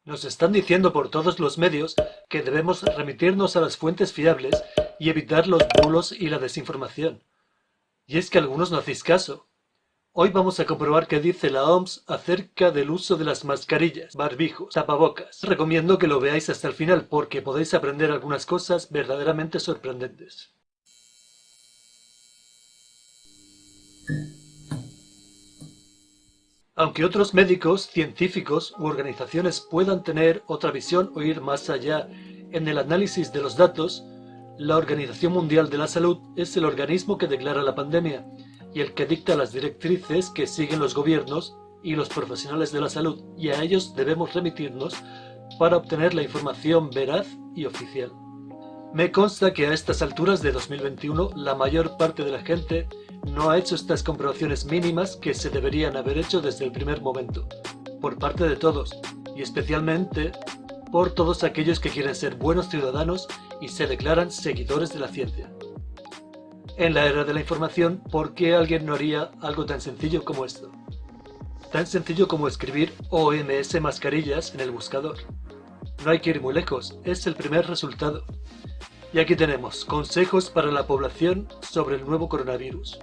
Nos están diciendo por todos los medios que debemos remitirnos a las fuentes fiables y evitar los bulos y la desinformación. Y es que algunos no hacéis caso. Hoy vamos a comprobar qué dice la OMS acerca del uso de las mascarillas, barbijos, tapabocas. Recomiendo que lo veáis hasta el final porque podéis aprender algunas cosas verdaderamente sorprendentes. Aunque otros médicos, científicos u organizaciones puedan tener otra visión o ir más allá en el análisis de los datos, la Organización Mundial de la Salud es el organismo que declara la pandemia y el que dicta las directrices que siguen los gobiernos y los profesionales de la salud, y a ellos debemos remitirnos para obtener la información veraz y oficial. Me consta que a estas alturas de 2021 la mayor parte de la gente no ha hecho estas comprobaciones mínimas que se deberían haber hecho desde el primer momento, por parte de todos, y especialmente por todos aquellos que quieren ser buenos ciudadanos y se declaran seguidores de la ciencia. En la era de la información, ¿por qué alguien no haría algo tan sencillo como esto? Tan sencillo como escribir OMS mascarillas en el buscador. No hay que ir muy lejos, es el primer resultado. Y aquí tenemos consejos para la población sobre el nuevo coronavirus.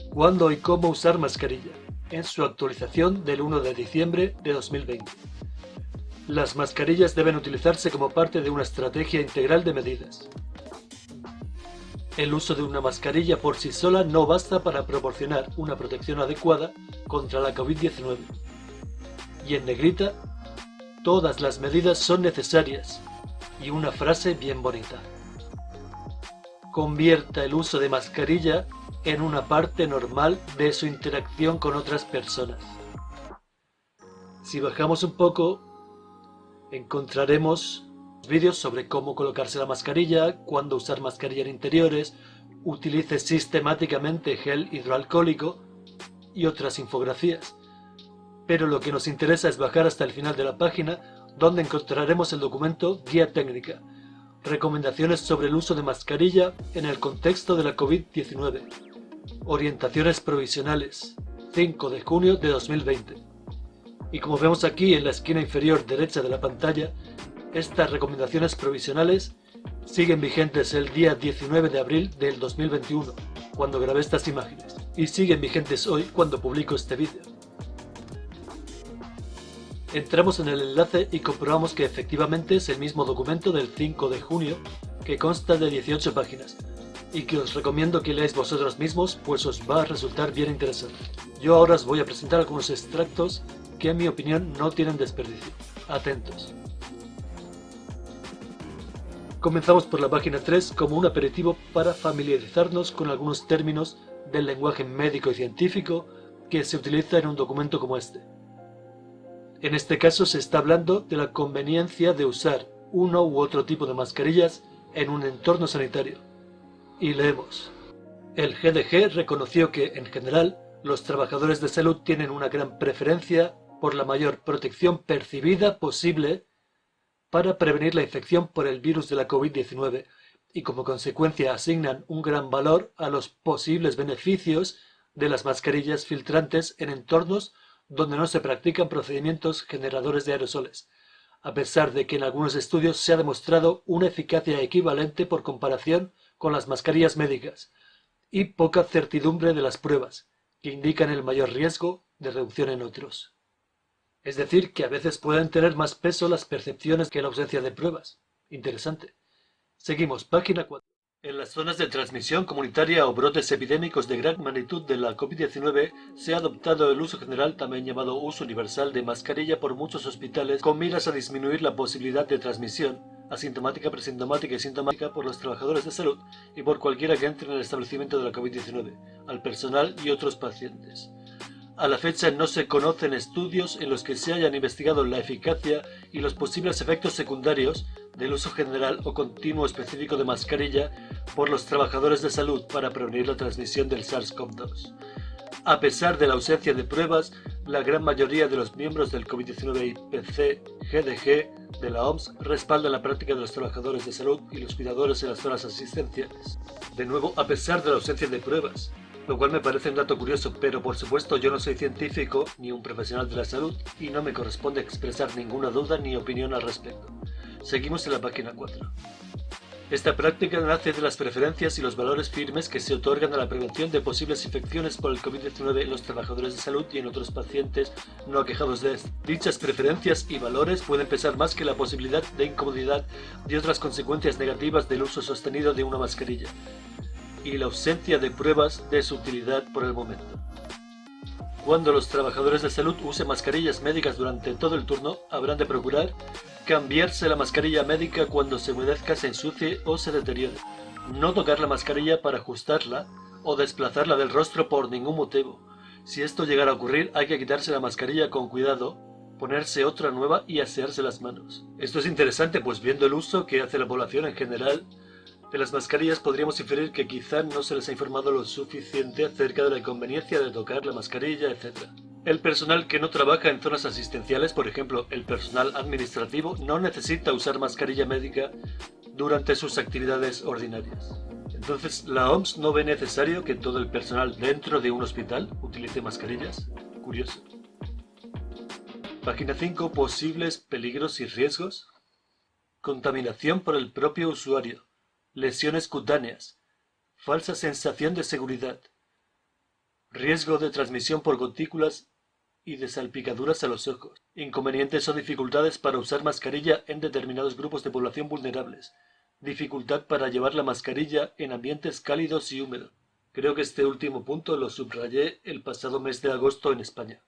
¿Cuándo y cómo usar mascarilla? En su actualización del 1 de diciembre de 2020. Las mascarillas deben utilizarse como parte de una estrategia integral de medidas. El uso de una mascarilla por sí sola no basta para proporcionar una protección adecuada contra la COVID-19. Y en negrita, todas las medidas son necesarias. Y una frase bien bonita. Convierta el uso de mascarilla en una parte normal de su interacción con otras personas. Si bajamos un poco, encontraremos vídeos sobre cómo colocarse la mascarilla, cuándo usar mascarilla en interiores, utilice sistemáticamente gel hidroalcohólico y otras infografías. Pero lo que nos interesa es bajar hasta el final de la página, donde encontraremos el documento Guía Técnica. Recomendaciones sobre el uso de mascarilla en el contexto de la COVID-19. Orientaciones provisionales. 5 de junio de 2020. Y como vemos aquí en la esquina inferior derecha de la pantalla, estas recomendaciones provisionales siguen vigentes el día 19 de abril del 2021, cuando grabé estas imágenes, y siguen vigentes hoy cuando publico este vídeo. Entramos en el enlace y comprobamos que efectivamente es el mismo documento del 5 de junio, que consta de 18 páginas, y que os recomiendo que leáis vosotros mismos, pues os va a resultar bien interesante. Yo ahora os voy a presentar algunos extractos que en mi opinión no tienen desperdicio. Atentos. Comenzamos por la página 3 como un aperitivo para familiarizarnos con algunos términos del lenguaje médico y científico que se utiliza en un documento como este. En este caso se está hablando de la conveniencia de usar uno u otro tipo de mascarillas en un entorno sanitario. Y leemos. El GDG reconoció que, en general, los trabajadores de salud tienen una gran preferencia por la mayor protección percibida posible para prevenir la infección por el virus de la COVID-19 y como consecuencia asignan un gran valor a los posibles beneficios de las mascarillas filtrantes en entornos donde no se practican procedimientos generadores de aerosoles, a pesar de que en algunos estudios se ha demostrado una eficacia equivalente por comparación con las mascarillas médicas, y poca certidumbre de las pruebas, que indican el mayor riesgo de reducción en otros. Es decir, que a veces pueden tener más peso las percepciones que la ausencia de pruebas. Interesante. Seguimos, página 4. En las zonas de transmisión comunitaria o brotes epidémicos de gran magnitud de la COVID-19 se ha adoptado el uso general, también llamado uso universal, de mascarilla por muchos hospitales con miras a disminuir la posibilidad de transmisión asintomática, presintomática y sintomática por los trabajadores de salud y por cualquiera que entre en el establecimiento de la COVID-19, al personal y otros pacientes. A la fecha no se conocen estudios en los que se hayan investigado la eficacia y los posibles efectos secundarios del uso general o continuo específico de mascarilla por los trabajadores de salud para prevenir la transmisión del SARS-CoV-2. A pesar de la ausencia de pruebas, la gran mayoría de los miembros del COVID-19 IPC-GDG de la OMS respaldan la práctica de los trabajadores de salud y los cuidadores en las zonas asistenciales. De nuevo, a pesar de la ausencia de pruebas. lo cual me parece un dato curioso, pero por supuesto yo no soy científico ni un profesional de la salud y no me corresponde expresar ninguna duda ni opinión al respecto. Seguimos en la página 4. Esta práctica nace de las preferencias y los valores firmes que se otorgan a la prevención de posibles infecciones por el COVID-19 en los trabajadores de salud y en otros pacientes no aquejados de esto. Dichas preferencias y valores pueden pesar más que la posibilidad de incomodidad y otras consecuencias negativas del uso sostenido de una mascarilla y la ausencia de pruebas de su utilidad por el momento. Cuando los trabajadores de salud usen mascarillas médicas durante todo el turno, habrán de procurar cambiarse la mascarilla médica cuando se humedezca, se ensucie o se deteriore. No tocar la mascarilla para ajustarla o desplazarla del rostro por ningún motivo. Si esto llegara a ocurrir, hay que quitarse la mascarilla con cuidado, ponerse otra nueva y asearse las manos. Esto es interesante, pues viendo el uso que hace la población en general de las mascarillas, podríamos inferir que quizá no se les ha informado lo suficiente acerca de la inconveniencia de tocar la mascarilla, etc. El personal que no trabaja en zonas asistenciales, por ejemplo, el personal administrativo, no necesita usar mascarilla médica durante sus actividades ordinarias. Entonces, ¿la OMS no ve necesario que todo el personal dentro de un hospital utilice mascarillas? Curioso. Página 5. Posibles peligros y riesgos. Contaminación por el propio usuario. Lesiones cutáneas. Falsa sensación de seguridad. Riesgo de transmisión por gotículas y de salpicaduras a los ojos. Inconvenientes o dificultades para usar mascarilla en determinados grupos de población vulnerables. Dificultad para llevar la mascarilla en ambientes cálidos y húmedos. Creo que este último punto lo subrayé el pasado mes de agosto en España.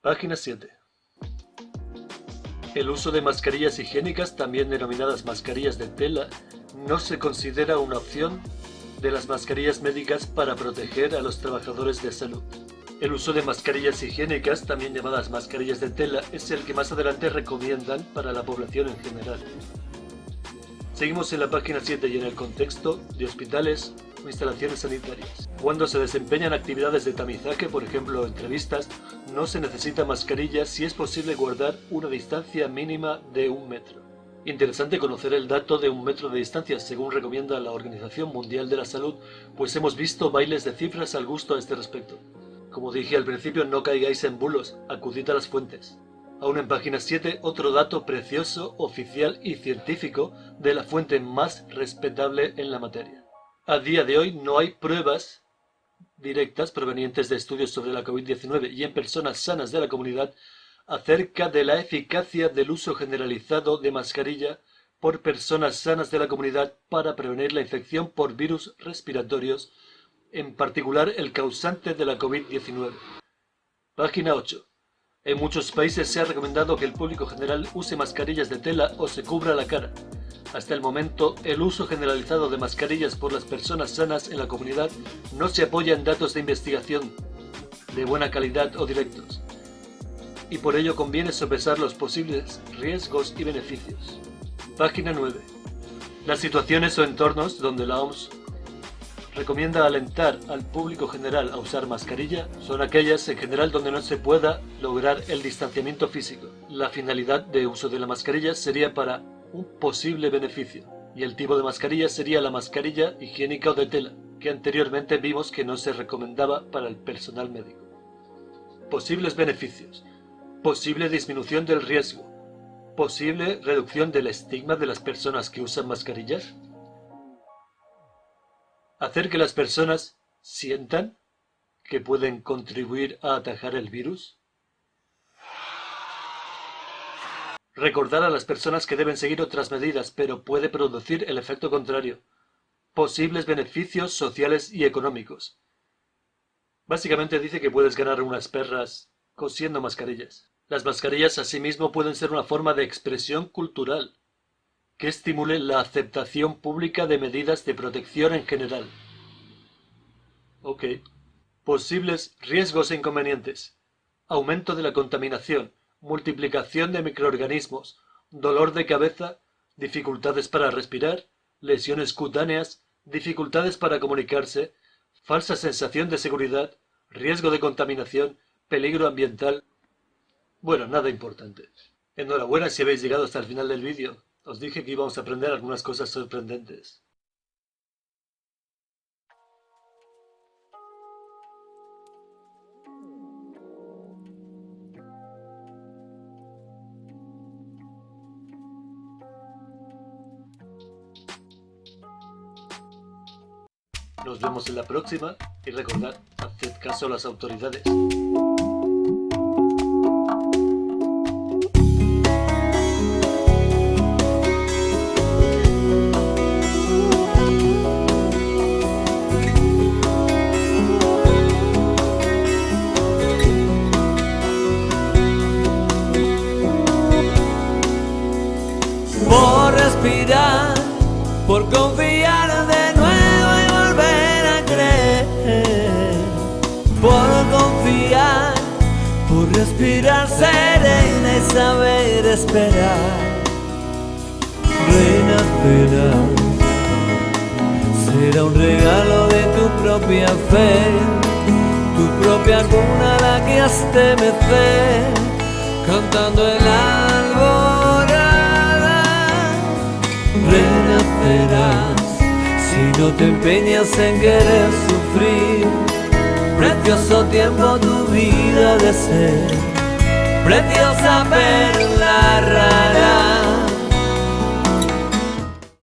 Página 7. El uso de mascarillas higiénicas, también denominadas mascarillas de tela, no se considera una opción de las mascarillas médicas para proteger a los trabajadores de salud. El uso de mascarillas higiénicas, también llamadas mascarillas de tela, es el que más adelante recomiendan para la población en general. Seguimos en la página 7 y en el contexto de hospitales o instalaciones sanitarias. Cuando se desempeñan actividades de tamizaje, por ejemplo entrevistas, no se necesita mascarilla si es posible guardar una distancia mínima de 1 metro. Interesante conocer el dato de 1 metro de distancia, según recomienda la Organización Mundial de la Salud, pues hemos visto bailes de cifras al gusto a este respecto. Como dije al principio, no caigáis en bulos, acudid a las fuentes. Aún en página 7, otro dato precioso, oficial y científico de la fuente más respetable en la materia. A día de hoy no hay pruebas directas provenientes de estudios sobre la COVID-19 y en personas sanas de la comunidad acerca de la eficacia del uso generalizado de mascarilla por personas sanas de la comunidad para prevenir la infección por virus respiratorios, en particular el causante de la COVID-19. Página 8. En muchos países se ha recomendado que el público general use mascarillas de tela o se cubra la cara. Hasta el momento, el uso generalizado de mascarillas por las personas sanas en la comunidad no se apoya en datos de investigación de buena calidad o directos, y por ello conviene sopesar los posibles riesgos y beneficios. Página 9. Las situaciones o entornos donde la OMS recomienda alentar al público general a usar mascarilla son aquellas en general donde no se pueda lograr el distanciamiento físico. La finalidad de uso de la mascarilla sería para un posible beneficio, y el tipo de mascarilla sería la mascarilla higiénica o de tela, que anteriormente vimos que no se recomendaba para el personal médico. Posibles beneficios. Posible disminución del riesgo. Posible reducción del estigma de las personas que usan mascarillas. Hacer que las personas sientan que pueden contribuir a atajar el virus. Recordar a las personas que deben seguir otras medidas, pero puede producir el efecto contrario. Posibles beneficios sociales y económicos. Básicamente dice que puedes ganar unas perras cosiendo mascarillas. Las mascarillas asimismo pueden ser una forma de expresión cultural que estimule la aceptación pública de medidas de protección en general. Ok. Posibles riesgos e inconvenientes. Aumento de la contaminación, multiplicación de microorganismos, dolor de cabeza, dificultades para respirar, lesiones cutáneas, dificultades para comunicarse, falsa sensación de seguridad, riesgo de contaminación, peligro ambiental. Bueno, nada importante. Enhorabuena si habéis llegado hasta el final del vídeo. Os dije que íbamos a aprender algunas cosas sorprendentes. Nos vemos en la próxima y recordad, haced caso a las autoridades. Por respirar, por confiar de nuevo y volver a creer, por confiar, por respirar serena y saber esperar. Renacerás, será un regalo de tu propia fe, tu propia cuna la que estremecer, cantando el alborada. Renacerás si no te empeñas en querer sufrir. Precioso tiempo tu vida de ser, preciosa perla.